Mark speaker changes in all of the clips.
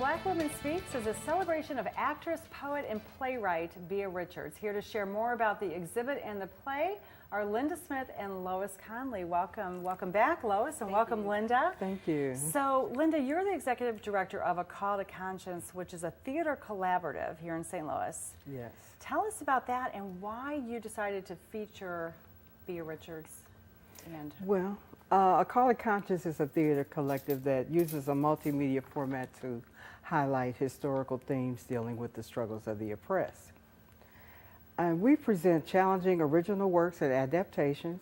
Speaker 1: Black Women Speaks is a celebration of actress, poet, and playwright Beah Richards. Here to share more about the exhibit and the play are Linda Smith and Lois Conley. Welcome back, Lois, and welcome, Linda.
Speaker 2: Thank you.
Speaker 1: So, Linda, you're the executive director of A Call to Conscience, which is a theater collaborative here in St. Louis.
Speaker 2: Yes.
Speaker 1: Tell us about that and why you decided to feature Beah Richards.
Speaker 2: Well, A Call to Conscience is a theater collective that uses a multimedia format to highlight historical themes dealing with the struggles of the oppressed. We present challenging original works and adaptations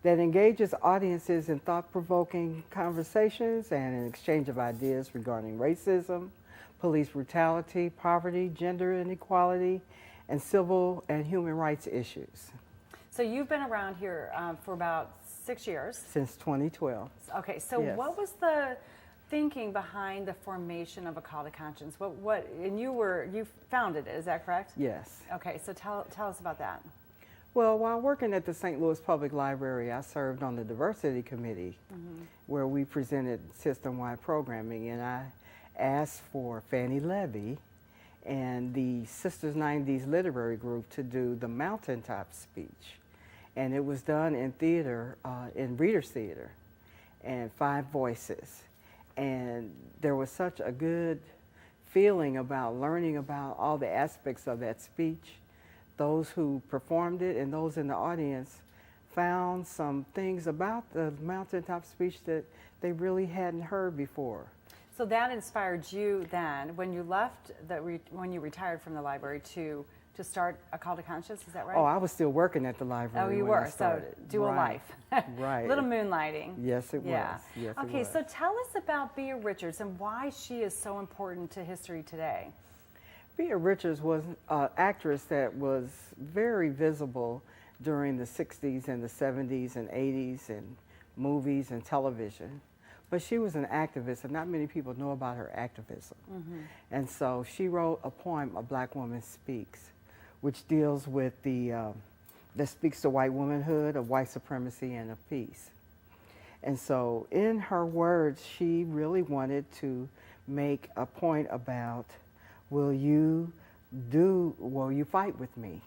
Speaker 2: that engages audiences in thought-provoking conversations and an exchange of ideas regarding racism, police brutality, poverty, gender inequality, and civil and human rights issues.
Speaker 1: So you've been around here for about 6 years.
Speaker 2: Since 2012.
Speaker 1: Okay, so
Speaker 2: Yes.
Speaker 1: What was the thinking behind the formation of A Call to Conscience? And you founded it, is that correct?
Speaker 2: Yes.
Speaker 1: Okay, so tell us about that.
Speaker 2: Well, while working at the St. Louis Public Library, I served on the diversity committee where we presented system-wide programming, and I asked for Fannie Levy and the Sisters 90s Literary Group to do the Mountaintop speech. And it was done in theater, in Reader's Theater, and 5 voices. And there was such a good feeling about learning about all the aspects of that speech. Those who performed it and those in the audience found some things about the Mountaintop speech that they really hadn't heard before.
Speaker 1: So that inspired you then, when you left, when you retired from the library, to start A Call to Conscience, is that right?
Speaker 2: Oh, I was still working at the library.
Speaker 1: Oh, you
Speaker 2: when
Speaker 1: were,
Speaker 2: I started.
Speaker 1: so dual life.
Speaker 2: Right.
Speaker 1: Little moonlighting.
Speaker 2: Yes, it was. Yes,
Speaker 1: okay,
Speaker 2: it was.
Speaker 1: so tell us about Beah Richards and why she is so important to history today.
Speaker 2: Beah Richards was an actress that was very visible during the 60s and the 70s and 80s in movies and television. But she was an activist, and not many people know about her activism. And so she wrote a poem, A Black Woman Speaks, which deals with that speaks to white womanhood, of white supremacy, and of peace. And so in her words, she really wanted to make a point about, will you fight with me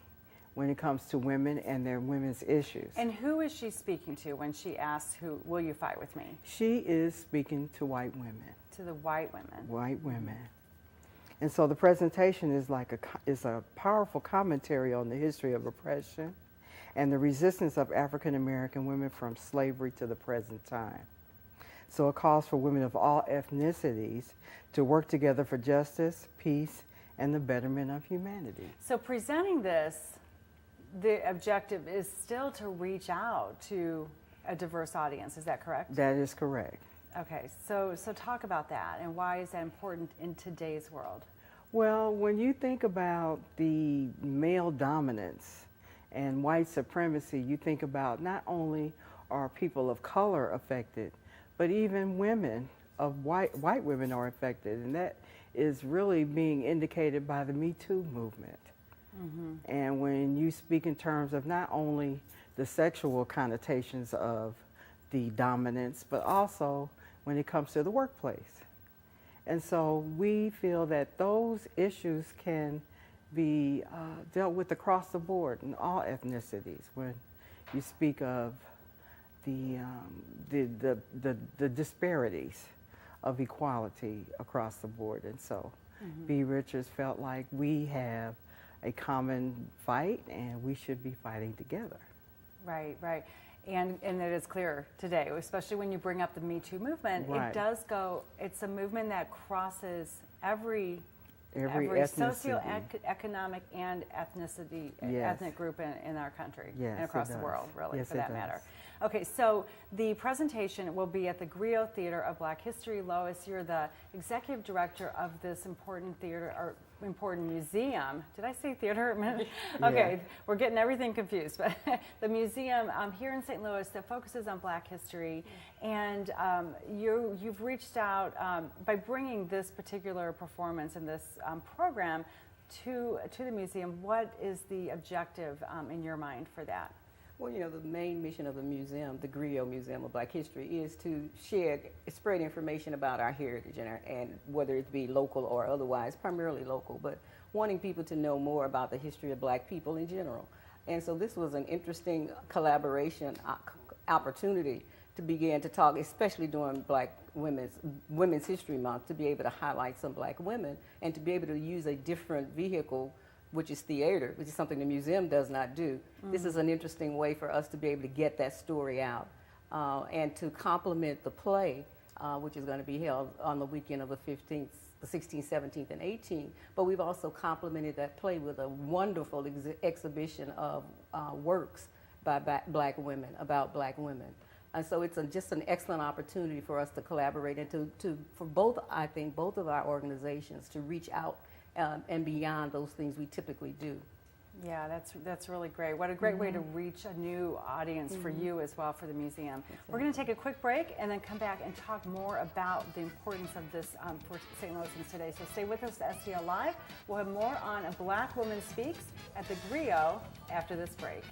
Speaker 2: when it comes to women and their women's issues?
Speaker 1: And who is she speaking to when she asks, will you fight with me?
Speaker 2: She is speaking to white women.
Speaker 1: To the white women.
Speaker 2: White women. And so the presentation is a powerful commentary on the history of oppression and the resistance of African American women from slavery to the present time. So it calls for women of all ethnicities to work together for justice, peace, and the betterment of humanity.
Speaker 1: So presenting this, the objective is still to reach out to a diverse audience, is that correct?
Speaker 2: That is correct.
Speaker 1: Okay, so talk about that, and why is that important in today's world?
Speaker 2: Well, when you think about the male dominance and white supremacy, you think about not only are people of color affected, but even women of white women are affected, and that is really being indicated by the Me Too movement. And when you speak in terms of not only the sexual connotations of the dominance, but also when it comes to the workplace. And so we feel that those issues can be dealt with across the board in all ethnicities. When you speak of the disparities of equality across the board. And so Beah Richards felt like we have a common fight and we should be fighting together.
Speaker 1: Right, right. And it is clear today, especially when you bring up the Me Too movement,
Speaker 2: Right.
Speaker 1: it does go, it's a movement that crosses every socioeconomic and ethnic group in our country and across the world, really, for that matter. Okay, so the presentation will be at the Griot Theater of Black History. Lois, you're the executive director of this important theater, or important museum. Did I say theater? Okay, we're getting everything confused. But the museum here in St. Louis that focuses on Black history, and you've reached out by bringing this particular performance and this program to the museum. What is the objective in your mind for that?
Speaker 3: Well, you know, the main mission of the museum, the Griot Museum of Black History, is to spread information about our heritage and whether it be local or otherwise, primarily local, but wanting people to know more about the history of Black people in general. And so this was an interesting collaboration opportunity to begin to talk, especially during Women's History Month, to be able to highlight some Black women and to be able to use a different vehicle, which is theater, which is something the museum does not do. This is an interesting way for us to be able to get that story out and to complement the play, which is going to be held on the weekend of the 15th, the 16th, 17th, and 18th. But we've also complemented that play with a wonderful exhibition of works by Black women, about Black women. And so it's just an excellent opportunity for us to collaborate and for both, I think, both of our organizations to reach out and beyond those things we typically do.
Speaker 1: Yeah, that's really great. What a great way to reach a new audience for you as well, for the museum. Exactly. We're going to take a quick break and then come back and talk more about the importance of this for St. Louisans today. So stay with us to STL Live. We'll have more on A Black Woman Speaks at the Griot after this break.